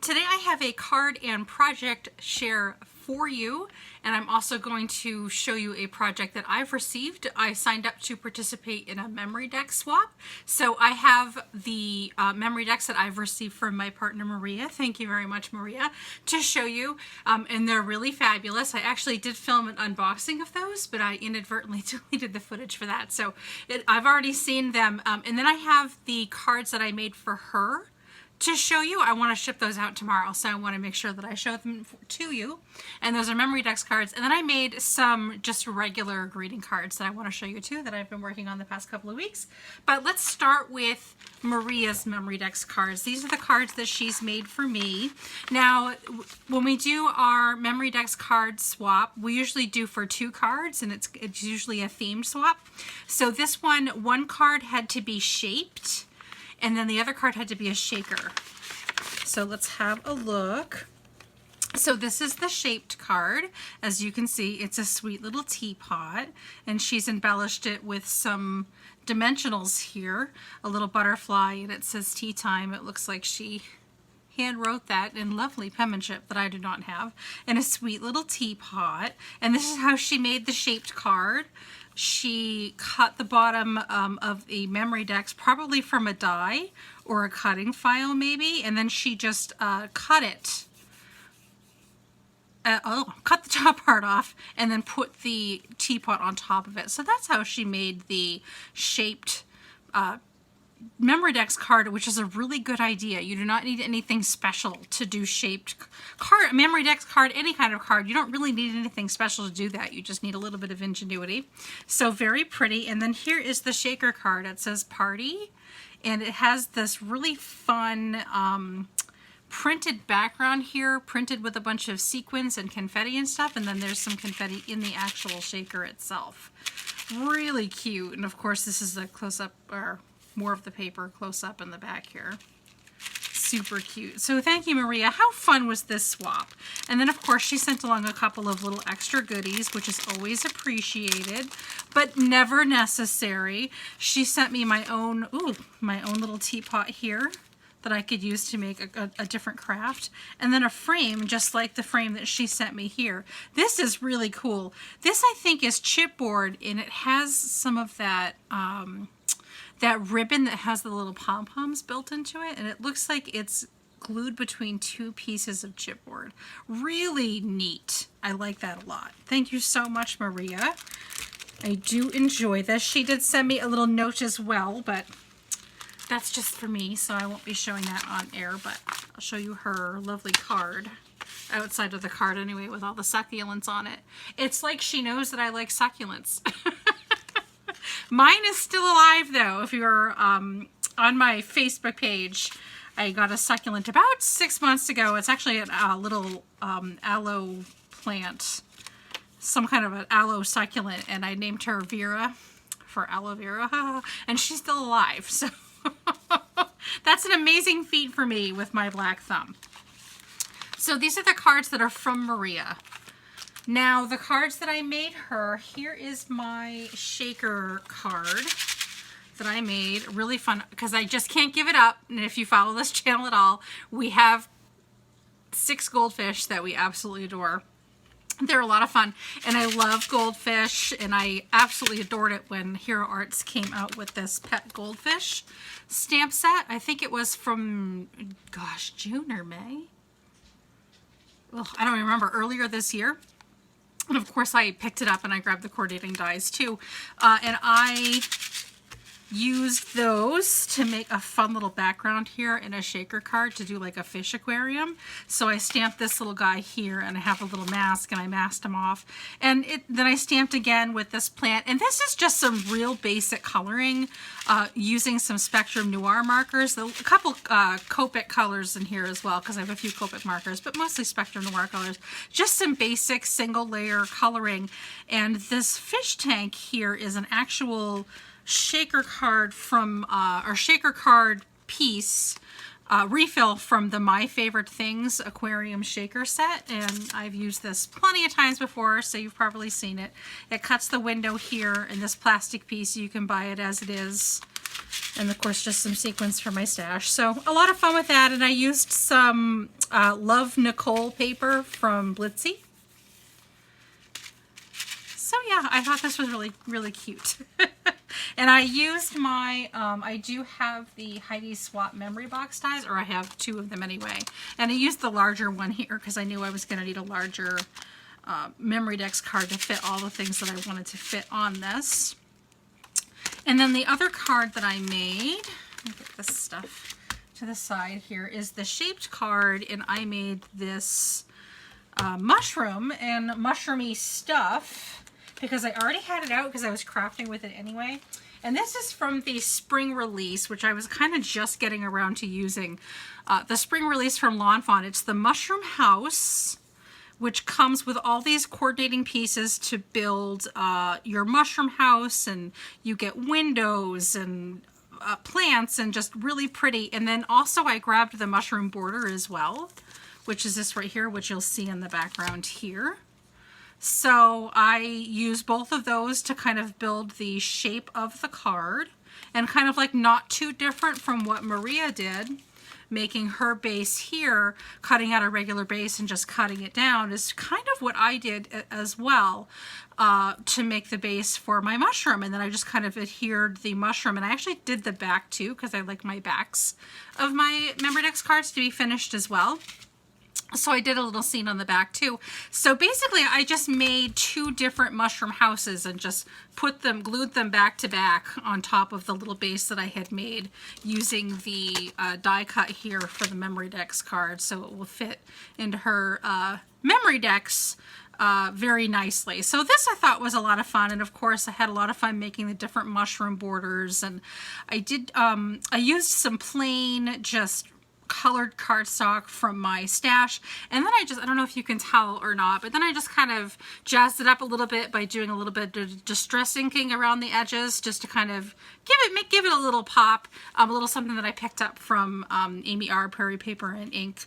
Today I have a card and project share for you, and I'm also going to show you a project that I've received. I signed up to participate in a memory deck swap, so I have the memory decks that I've received from my partner Maria. Thank you very much, Maria, to show you, and they're really fabulous. I actually did film an unboxing of those, but I inadvertently deleted the footage for that, so I've already seen them. And then I have the cards that I made for her to show you. I want to ship those out tomorrow, so I want to make sure that I show them to you. And those are memory decks cards. And then I made some just regular greeting cards that I want to show you too, that I've been working on the past couple of weeks. But let's start with Maria's memory decks cards. These are the cards that she's made for me. Now, when we do our memory decks card swap, we usually do for 2 cards, and it's usually a themed swap. So this one card had to be shaped, and then the other card had to be a shaker. So let's have a look. So this is the shaped card. As you can see, it's a sweet little teapot, and she's embellished it with some dimensionals here. A little butterfly, and it says tea time. It looks like she hand wrote that in lovely penmanship that I do not have. And a sweet little teapot. And this is how she made the shaped card. She cut the bottom of the memory decks, probably from a die or a cutting file maybe, and then she just cut it. Cut the top part off and then put the teapot on top of it. So that's how she made the shaped memory decks card, which is a really good idea. You do not need anything special to do shaped card, memory decks card, any kind of card. You don't really need anything special to do that. You just need a little bit of ingenuity. So very pretty. And then here is the shaker card. It says party, and it has this really fun printed background here, printed with a bunch of sequins and confetti and stuff, and then there's some confetti in the actual shaker itself. Really cute. And of course this is a close-up, or more of the paper close up in the back here. Super cute. So thank you, Maria. How fun was this swap? And then of course she sent along a couple of little extra goodies, which is always appreciated, but never necessary. She sent me my own little teapot here that I could use to make a different craft, and then a frame just like the frame that she sent me here. This is really cool. This I think is chipboard, and it has some of that that ribbon that has the little pom-poms built into it, and it looks like it's glued between 2 pieces of chipboard. Really neat. I like that a lot. Thank you so much, Maria. I do enjoy this. She did send me a little note as well, but that's just for me, so I won't be showing that on air, but I'll show you her lovely card. Outside of the card anyway, with all the succulents on it. It's like she knows that I like succulents. Mine is still alive though. If you're on my Facebook page, I got a succulent about 6 months ago. It's actually a little aloe plant, some kind of an aloe succulent, and I named her Vera for aloe vera, and she's still alive. So that's an amazing feat for me with my black thumb. So these are the cards that are from Maria. Now, the cards that I made her, here is my shaker card that I made. Really fun, because I just can't give it up. And if you follow this channel at all, we have 6 goldfish that we absolutely adore. They're a lot of fun, and I love goldfish, and I absolutely adored it when Hero Arts came out with this pet goldfish stamp set. I think it was from, gosh, June or May? Well, I don't remember, earlier this year. And of course I picked it up and I grabbed the coordinating dies too. And I used those to make a fun little background here in a shaker card to do like a fish aquarium. So I stamped this little guy here, and I have a little mask, and I masked him off. And then I stamped again with this plant. And this is just some real basic coloring using some Spectrum Noir markers. A couple Copic colors in here as well, because I have a few Copic markers, but mostly Spectrum Noir colors. Just some basic single layer coloring. And this fish tank here is an actual shaker card from, or shaker card piece refill from the My Favorite Things aquarium shaker set, and I've used this plenty of times before, so you've probably seen it. It cuts the window here in this plastic piece. You can buy it as it is. And of course, just some sequins for my stash. So a lot of fun with that. And I used some Love Nicole paper from Blitzy. So yeah, I thought this was really, really cute. And I used my, I do have the Heidi Swap memory box dies, or I have 2 of them anyway. And I used the larger one here because I knew I was going to need a larger memory decks card to fit all the things that I wanted to fit on this. And then the other card that I made, let me get this stuff to the side here, is the shaped card, and I made this mushroom and mushroomy stuff because I already had it out because I was crafting with it anyway. And this is from the spring release, which I was kind of just getting around to using. The spring release from Lawn Fawn. It's the mushroom house, which comes with all these coordinating pieces to build your mushroom house, and you get windows and plants and just really pretty. And then also I grabbed the mushroom border as well, which is this right here, which you'll see in the background here. So I use both of those to kind of build the shape of the card, and kind of like not too different from what Maria did, making her base here, cutting out a regular base and just cutting it down, is kind of what I did as well to make the base for my mushroom. And then I just kind of adhered the mushroom, and I actually did the back too because I like my backs of my Memory Decks cards to be finished as well. So I did a little scene on the back too. So basically I just made 2 different mushroom houses and just glued them back to back on top of the little base that I had made using the die cut here for the Memory Decks card. So it will fit into her Memory Decks very nicely. So this I thought was a lot of fun. And of course I had a lot of fun making the different mushroom borders. And I did, I used some plain just colored cardstock from my stash, and then I don't know if you can tell or not, but then I just kind of jazzed it up a little bit by doing a little bit of distress inking around the edges, just to kind of give it a little pop, a little something that I picked up from Amy R. Prairie Paper and Ink.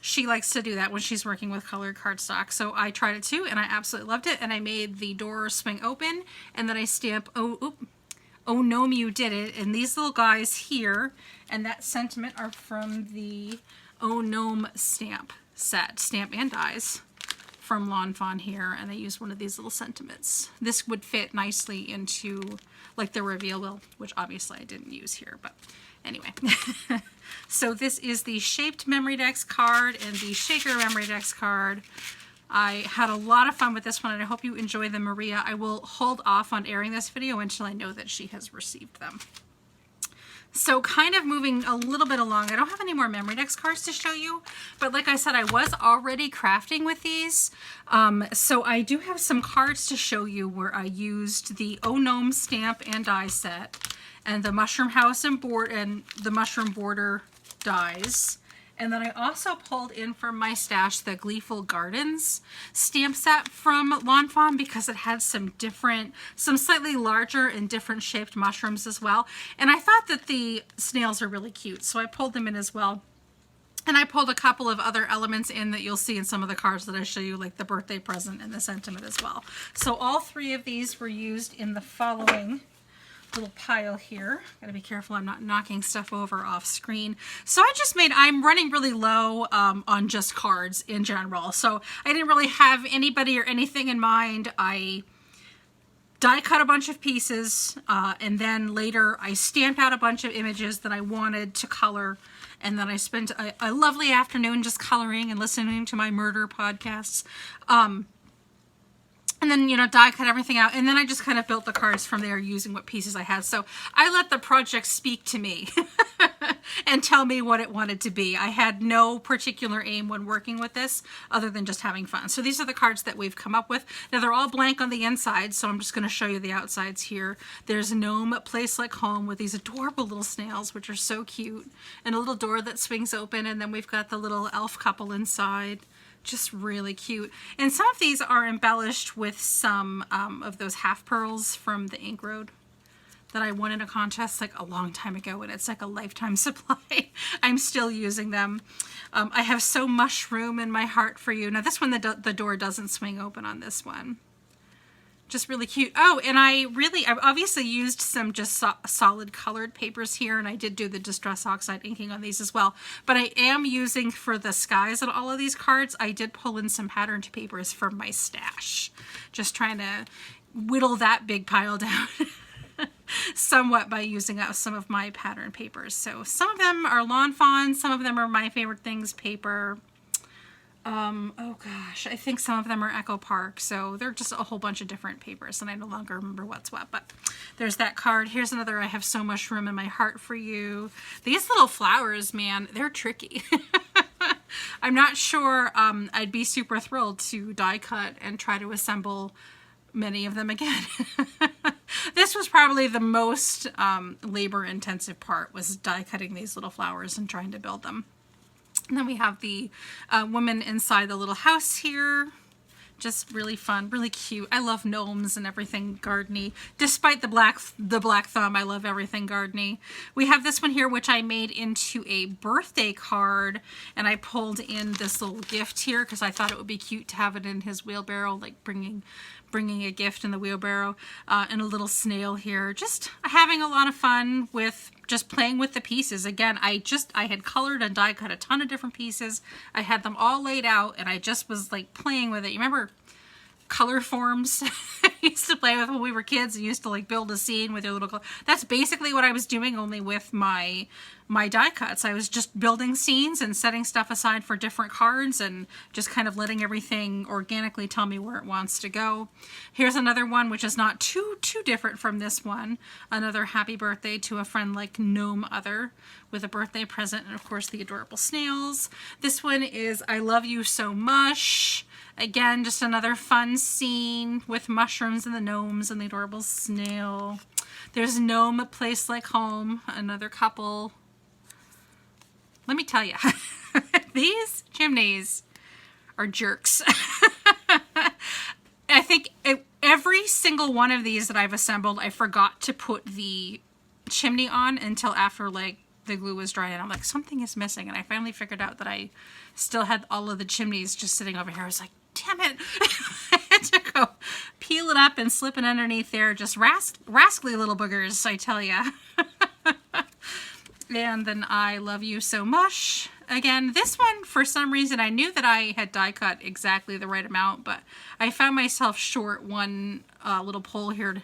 She likes to do that when she's working with colored cardstock, so I tried it too, and I absolutely loved it. And I made the door swing open, and then I stamp Oh Gnome You Did It, and these little guys here and that sentiment are from the Oh Gnome stamp set, stamp and dies from Lawn Fawn here, and I used one of these little sentiments. This would fit nicely into like the reveal wheel, which obviously I didn't use here, but anyway. So this is the shaped Memory Decks card and the shaker Memory Decks card. I had a lot of fun with this one, and I hope you enjoy them, Maria. I will hold off on airing this video until I know that she has received them. So kind of moving a little bit along, I don't have any more Memory Decks cards to show you, but like I said, I was already crafting with these. So I do have some cards to show you where I used the Oh Gnome stamp and die set, and the Mushroom House and the Mushroom Border dies. And then I also pulled in from my stash the Gleeful Gardens stamp set from Lawn Fawn because it had some slightly larger and different shaped mushrooms as well. And I thought that the snails are really cute, so I pulled them in as well. And I pulled a couple of other elements in that you'll see in some of the cards that I show you, like the birthday present and the sentiment as well. So all 3 of these were used in the following little pile here. Gotta be careful I'm not knocking stuff over off screen. So I'm running really low on just cards in general. So I didn't really have anybody or anything in mind. I die cut a bunch of pieces, and then later I stamped out a bunch of images that I wanted to color. And then I spent a lovely afternoon just coloring and listening to my murder podcasts. And then, die cut everything out. And then I just kind of built the cards from there using what pieces I had. So I let the project speak to me and tell me what it wanted to be. I had no particular aim when working with this other than just having fun. So these are the cards that we've come up with. Now they're all blank on the inside, so I'm just going to show you the outsides here. There's Gnome Place Like Home with these adorable little snails, which are so cute. And a little door that swings open. And then we've got the little elf couple inside. Just really cute. And some of these are embellished with some of those half pearls from the Ink Road that I won in a contest like a long time ago, and it's like a lifetime supply. I'm still using them. I have So Much Room in My Heart for You. Now this one, the door doesn't swing open on this one. Just really cute. Oh, and I've obviously used some just solid colored papers here, and I did do the Distress Oxide inking on these as well. But I am using, for the skies on all of these cards, I did pull in some patterned papers from my stash. Just trying to whittle that big pile down somewhat by using up some of my pattern papers. So some of them are Lawn Fawn, some of them are My Favorite Things paper. Oh gosh, I think some of them are Echo Park, so they're just a whole bunch of different papers, and I no longer remember what's what, but there's that card. Here's another I Have So Much Room in My Heart for You. These little flowers, man, they're tricky. I'm not sure I'd be super thrilled to die cut and try to assemble many of them again. This was probably the most labor-intensive part, was die cutting these little flowers and trying to build them. And then we have the woman inside the little house here. Just really fun, really cute. I love gnomes and everything gardeny. Despite the black thumb, I love everything gardeny. We have this one here, which I made into a birthday card, and I pulled in this little gift here because I thought it would be cute to have it in his wheelbarrow, like bringing a gift in the wheelbarrow, and a little snail here. Just having a lot of fun with just playing with the pieces. Again, I had colored and die cut a ton of different pieces. I had them all laid out, and I just was like playing with it. You remember color forms I used to play with when we were kids and used to like build a scene with your little that's basically what I was doing, only with my die cuts. I was just building scenes and setting stuff aside for different cards and just kind of letting everything organically tell me where it wants to go. Here's another one which is not too different from this one. Another happy birthday to a friend like Gnome Other, with a birthday present, and of course the adorable snails. This one is I Love You So Much. Again, just another fun scene with mushrooms and the gnomes and the adorable snail. There's Gnome, A Place Like Home, another couple. Let me tell you, these chimneys are jerks. I think every single one of these that I've assembled, I forgot to put the chimney on until after like the glue was dry, and I'm like, something is missing. And I finally figured out that I still had all of the chimneys just sitting over here. I was like, damn it. I had to go peel it up and slip it underneath there. Just rascally little boogers, I tell ya. And then I Love You So Much. Again, this one, for some reason, I knew that I had die cut exactly the right amount, but I found myself short one little pole here to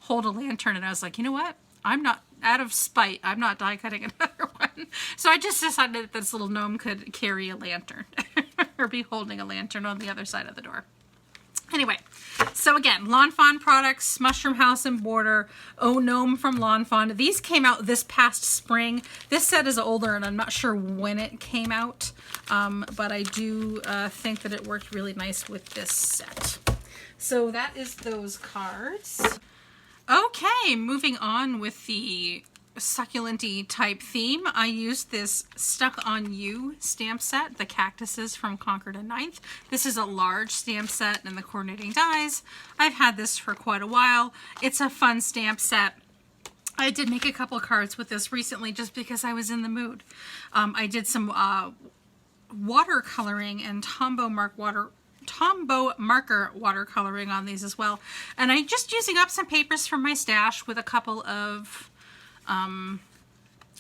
hold a lantern, and I was like, you know what? I'm not, out of spite, I'm not die cutting another one. So I just decided that this little gnome could carry a lantern or be holding a lantern on the other side of the door. Anyway, so again, Lawn Fawn products, Mushroom House and Border, Oh Gnome from Lawn Fawn. These came out this past spring. This set is older, and I'm not sure when it came out, but I do think that it worked really nice with this set. So that is those cards. Okay, moving on with the succulent-y type theme. I used this Stuck on You stamp set, the cactuses from Concord and Ninth. This is a large stamp set and the coordinating dies. I've had this for quite a while. It's a fun stamp set. I did make a couple cards with this recently just because I was in the mood. I did some watercoloring and Tombow marker watercoloring on these as well. And I'm just using up some papers from my stash with a couple of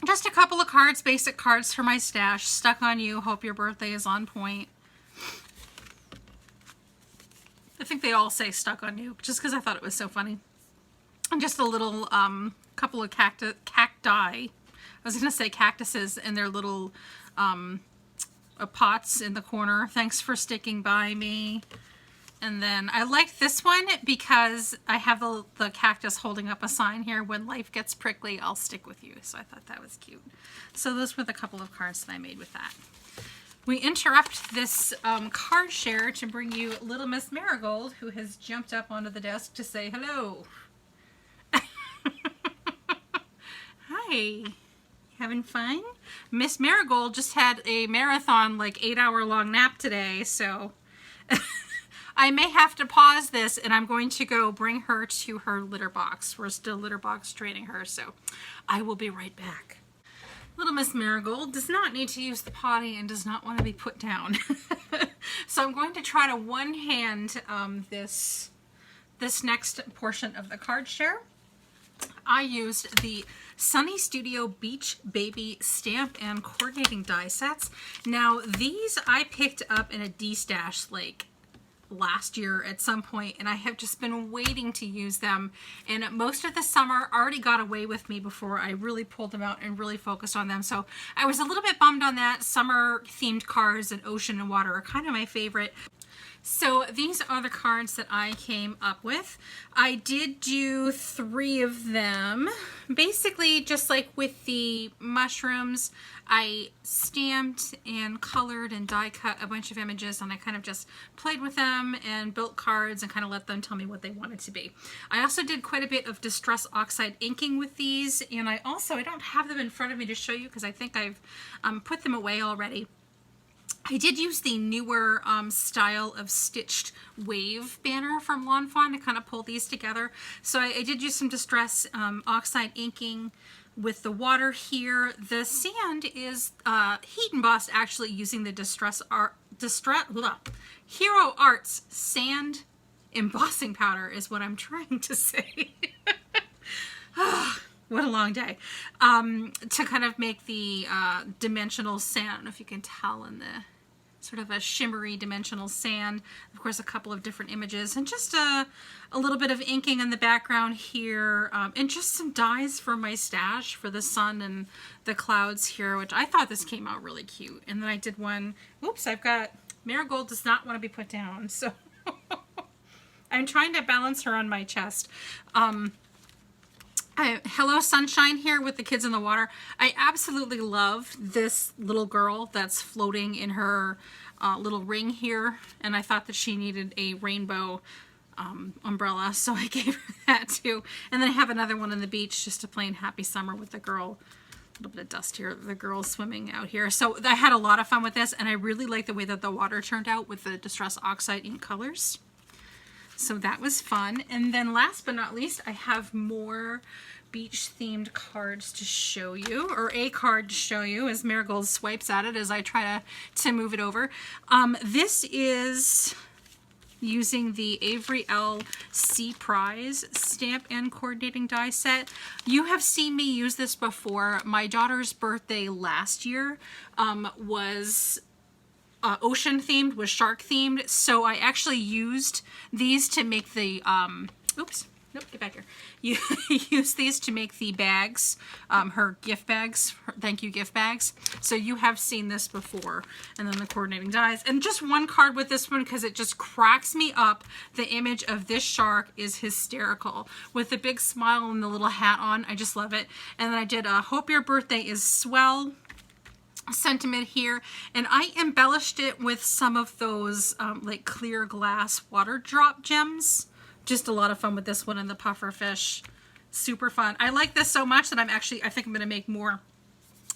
just a couple of cards, basic cards for my stash. Stuck on You, Hope Your Birthday is on Point. I think they all say Stuck on You, just because I thought it was so funny. And just a little couple of cacti. I was going to say cactuses in their little pots in the corner. Thanks for sticking by me. And then I liked this one because I have the cactus holding up a sign here. When life gets prickly, I'll stick with you. So I thought that was cute. So those were the couple of cards that I made with that. We interrupt this card share to bring you Little Miss Marigold, who has jumped up onto the desk to say hello. Hi. Having fun? Miss Marigold just had a marathon, like 8-hour long nap today, so I may have to pause this, and I'm going to go bring her to her litter box. We're still litter box training her, so I will be right back. Little Miss Marigold does not need to use the potty and does not want to be put down. So I'm going to try to one-hand this this next portion of the card share, I used the Sunny Studio Beach Baby stamp and coordinating die sets. Now these I picked up in a D-stash like last year at some point, and I have just been waiting to use them, and most of the summer already got away with me before I really pulled them out and really focused on them. So I was a little bit bummed on that. Summer themed cards and ocean and water are kind of my favorite. So these are the cards that I came up with. I did do 3 of them. Basically, just like with the mushrooms, I stamped and colored and die cut a bunch of images, and I kind of just played with them and built cards and kind of let them tell me what they wanted to be. I also did quite a bit of Distress Oxide inking with these, and I don't have them in front of me to show you because I think I've put them away already. I did use the newer style of stitched wave banner from Lawn Fawn to kind of pull these together. So I did use some Distress Oxide inking with the water here. The sand is heat embossed, actually using the Hero Arts sand embossing powder is what I'm trying to say. What a long day. To kind of make the dimensional sand. I don't know if you can tell in the sort of a shimmery dimensional sand. Of course, a couple of different images and just a little bit of inking in the background here, and just some dies for my stash for the sun and the clouds here, which I thought this came out really cute. And then I did one, oops, I've got, Marigold does not want to be put down, so I'm trying to balance her on my chest. Hello Sunshine here with the kids in the water. I absolutely love this little girl that's floating in her little ring here, and I thought that she needed a rainbow umbrella, so I gave her that too. And then I have another one on the beach, just a plain happy summer with the girl. A little bit of dust here, the girl swimming out here. So I had a lot of fun with this, and I really like the way that the water turned out with the Distress Oxide ink colors. So that was fun. And then last but not least, I have more beach themed cards to show you, or a card to show you as Marigold swipes at it as I try to move it over. This is using the Avery L. Sea Prize stamp and coordinating die set. You have seen me use this before. My daughter's birthday last year was ocean themed, was shark themed, so I actually used these to make the oops, nope, get back here. You use these to make the bags, her gift bags, her thank you gift bags. So you have seen this before. And then the coordinating dies. And just one card with this one because it just cracks me up. The image of this shark is hysterical. With the big smile and the little hat on. I just love it. And then I did Hope Your Birthday is Swell sentiment here, and I embellished it with some of those like clear glass water drop gems. Just a lot of fun with this one and the puffer fish. Super fun. I like this so much that I think I'm going to make more.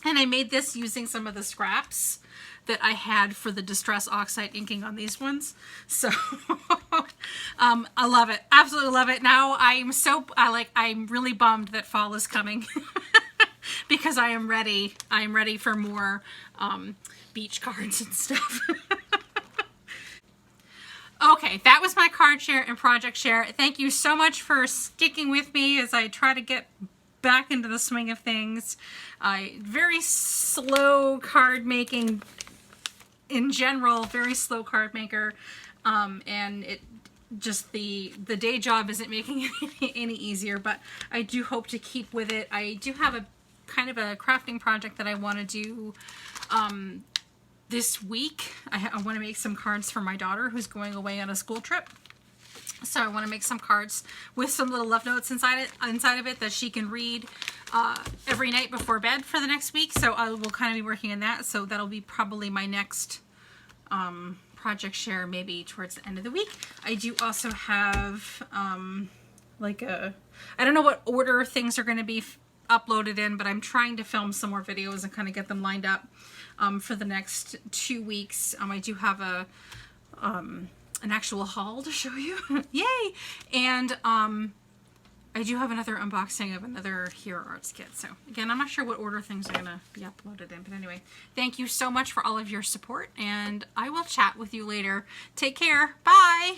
And I made this using some of the scraps that I had for the Distress Oxide inking on these ones. So I love it. Absolutely love it. Now I'm really bummed that fall is coming. Because I am ready. I'm ready for more beach cards and stuff. Okay, that was my card share and project share. Thank you so much for sticking with me as I try to get back into the swing of things. Very slow card making in general, very slow card maker, and it just the day job isn't making it any easier, but I do hope to keep with it. I do have a kind of a crafting project that I want to do this week. I want to make some cards for my daughter who's going away on a school trip. So I want to make some cards with some little love notes inside of it that she can read every night before bed for the next week. So I will kind of be working on that. So that'll be probably my next project share, maybe towards the end of the week. I do also have like I don't know what order things are going to be uploaded in, but I'm trying to film some more videos and kind of get them lined up for the next 2 weeks. I do have an actual haul to show you. Yay! And I do have another unboxing of another Hero Arts kit. So again, I'm not sure what order things are going to be uploaded in, but anyway, thank you so much for all of your support, and I will chat with you later. Take care. Bye!